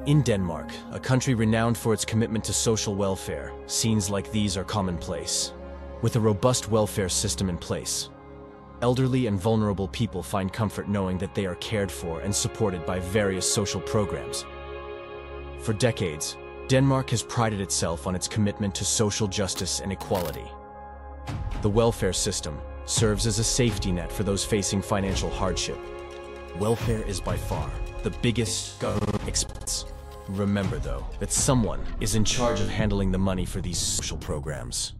In Denmark, a country renowned for its commitment to social welfare, scenes like these are commonplace. With a robust welfare system in place, elderly and vulnerable people find comfort knowing that they are cared for and supported by various social programs. For decades, Denmark has prided itself on its commitment to social justice and equality. The welfare system serves as a safety net for those facing financial hardship. Welfare is by far the biggest government expense. Remember, though, that someone is in charge of handling the money for these social programs.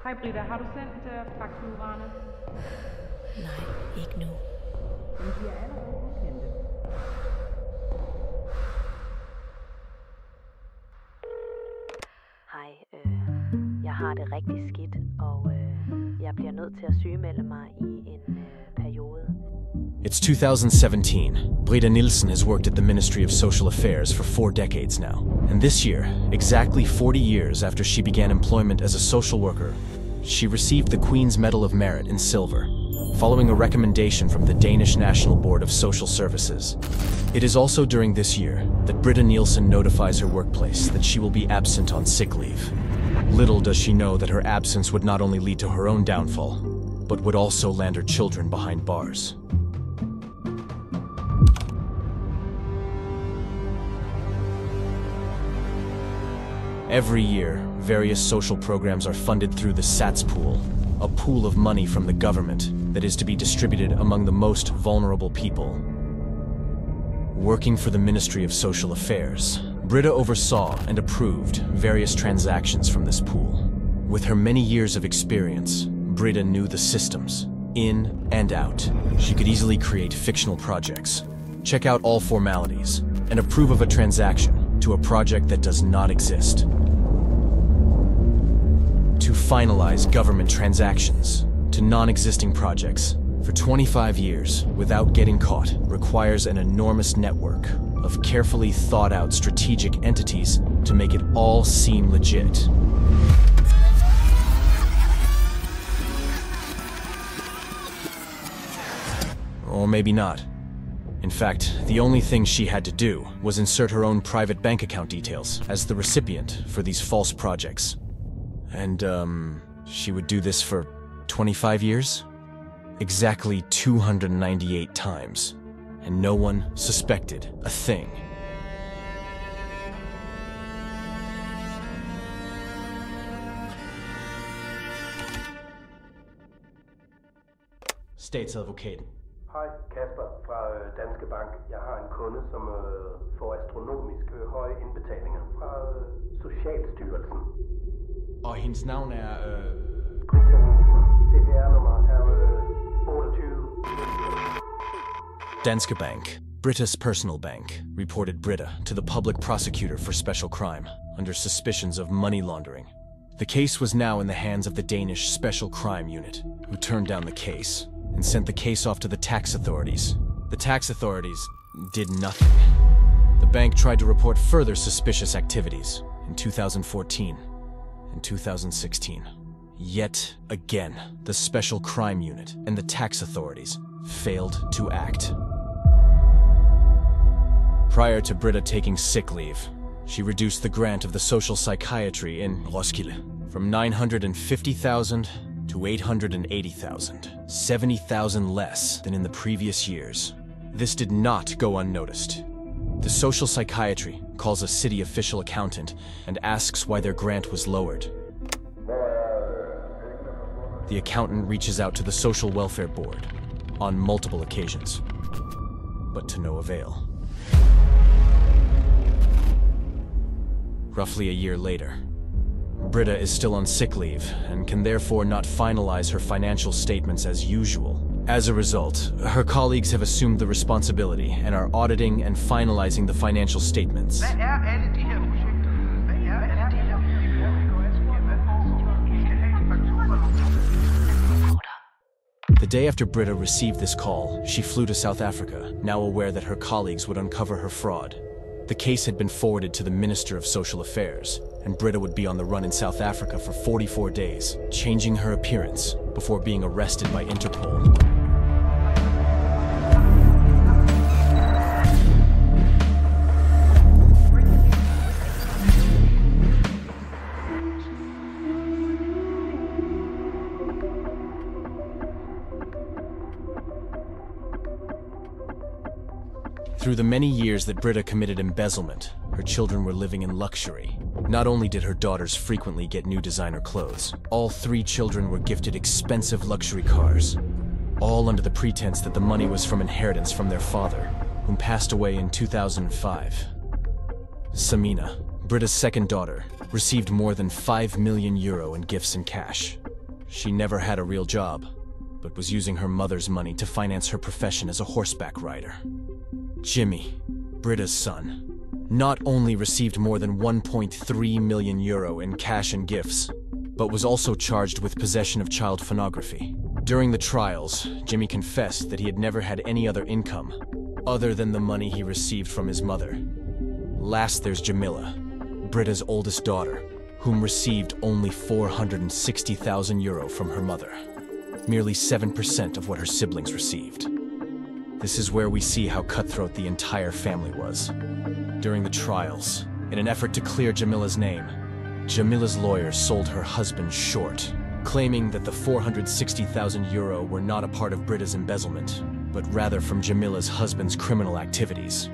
Hej Britta, har du sendt fakturaerne? Nej, ikke nu. Men de er allerede godkendte. Hej, jeg har det rigtig skidt, og jeg bliver nødt til at sygemelde mig i en periode. It's 2017. Britta Nielsen has worked at the Ministry of Social Affairs for 4 decades now. And this year, exactly 40 years after she began employment as a social worker, she received the Queen's Medal of Merit in silver, following a recommendation from the Danish National Board of Social Services. It is also during this year that Britta Nielsen notifies her workplace that she will be absent on sick leave. Little does she know that her absence would not only lead to her own downfall, but would also land her children behind bars. Every year, various social programs are funded through the SATS pool, a pool of money from the government that is to be distributed among the most vulnerable people. Working for the Ministry of Social Affairs, Britta oversaw and approved various transactions from this pool. With her many years of experience, Britta knew the systems, in and out. She could easily create fictional projects, check out all formalities, and approve of a transaction to a project that does not exist. To finalize government transactions to non-existing projects for 25 years without getting caught requires an enormous network of carefully thought-out strategic entities to make it all seem legit. Or maybe not. In fact, the only thing she had to do was insert her own private bank account details as the recipient for these false projects. And, she would do this for 25 years? Exactly 298 times. And no one suspected a thing. Statsadvokaten. Hej, Kasper fra Danske Bank. Jeg har en kunde, som får astronomisk høje indbetalinger fra Socialstyrelsen. Og hendes navn er, Britta Nielsen. CPR-nummer er 28. Danske Bank, Britta's personal bank, reported Britta to the public prosecutor for special crime under suspicions of money laundering. The case was now in the hands of the Danish Special Crime Unit, who turned down the case and sent the case off to the tax authorities. The tax authorities did nothing. The bank tried to report further suspicious activities in 2014 and 2016. Yet again, the Special Crime Unit and the tax authorities failed to act. Prior to Britta taking sick leave, she reduced the grant of the social psychiatry in Roskilde from 950,000 to 880,000, 70,000 less than in the previous years. This did not go unnoticed. The social psychiatry calls a city official accountant and asks why their grant was lowered. The accountant reaches out to the Social Welfare Board on multiple occasions, but to no avail. Roughly a year later, Britta is still on sick leave and can therefore not finalize her financial statements as usual. As a result, her colleagues have assumed the responsibility and are auditing and finalizing the financial statements. The day after Britta received this call, she flew to South Africa, now aware that her colleagues would uncover her fraud. The case had been forwarded to the Minister of Social Affairs, and Britta would be on the run in South Africa for 44 days, changing her appearance before being arrested by Interpol. Through the many years that Britta committed embezzlement, her children were living in luxury. Not only did her daughters frequently get new designer clothes, all 3 children were gifted expensive luxury cars, all under the pretense that the money was from inheritance from their father, whom passed away in 2005. Samina, Britta's second daughter, received more than €5 million in gifts and cash. She never had a real job, but was using her mother's money to finance her profession as a horseback rider. Jimmy, Britta's son, not only received more than €1.3 million in cash and gifts, but was also charged with possession of child pornography. During the trials, Jimmy confessed that he had never had any other income other than the money he received from his mother. Last, there's Jamila, Britta's oldest daughter, whom received only €460,000 from her mother, merely 7% of what her siblings received. This is where we see how cutthroat the entire family was. During the trials, in an effort to clear Jamila's name, Jamila's lawyers sold her husband short, claiming that the €460,000 were not a part of Britta's embezzlement, but rather from Jamila's husband's criminal activities.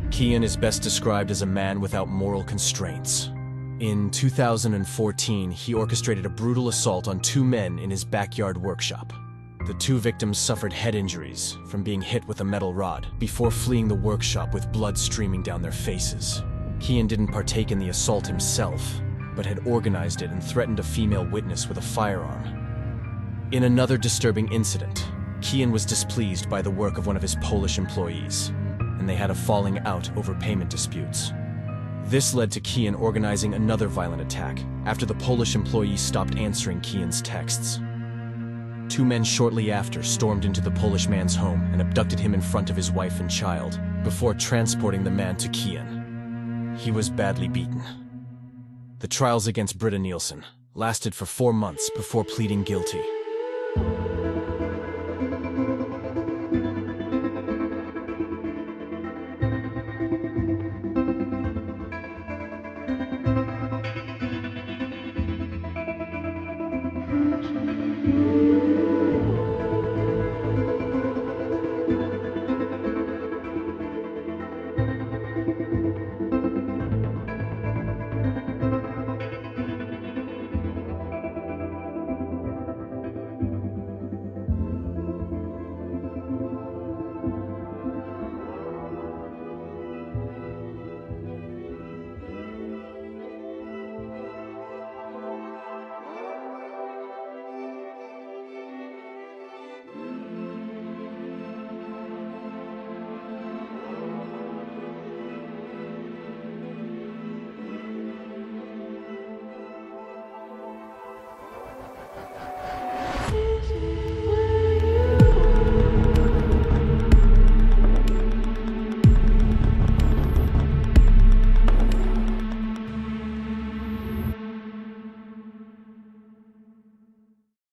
Kian is best described as a man without moral constraints. In 2014, he orchestrated a brutal assault on 2 men in his backyard workshop. The 2 victims suffered head injuries from being hit with a metal rod before fleeing the workshop with blood streaming down their faces. Kian didn't partake in the assault himself, but had organized it and threatened a female witness with a firearm. In another disturbing incident, Kian was displeased by the work of one of his Polish employees, and they had a falling out over payment disputes. This led to Kian organizing another violent attack after the Polish employee stopped answering Kian's texts. 2 men shortly after stormed into the Polish man's home and abducted him in front of his wife and child, before transporting the man to Kian. He was badly beaten. The trials against Britta Nielsen lasted for 4 months before pleading guilty.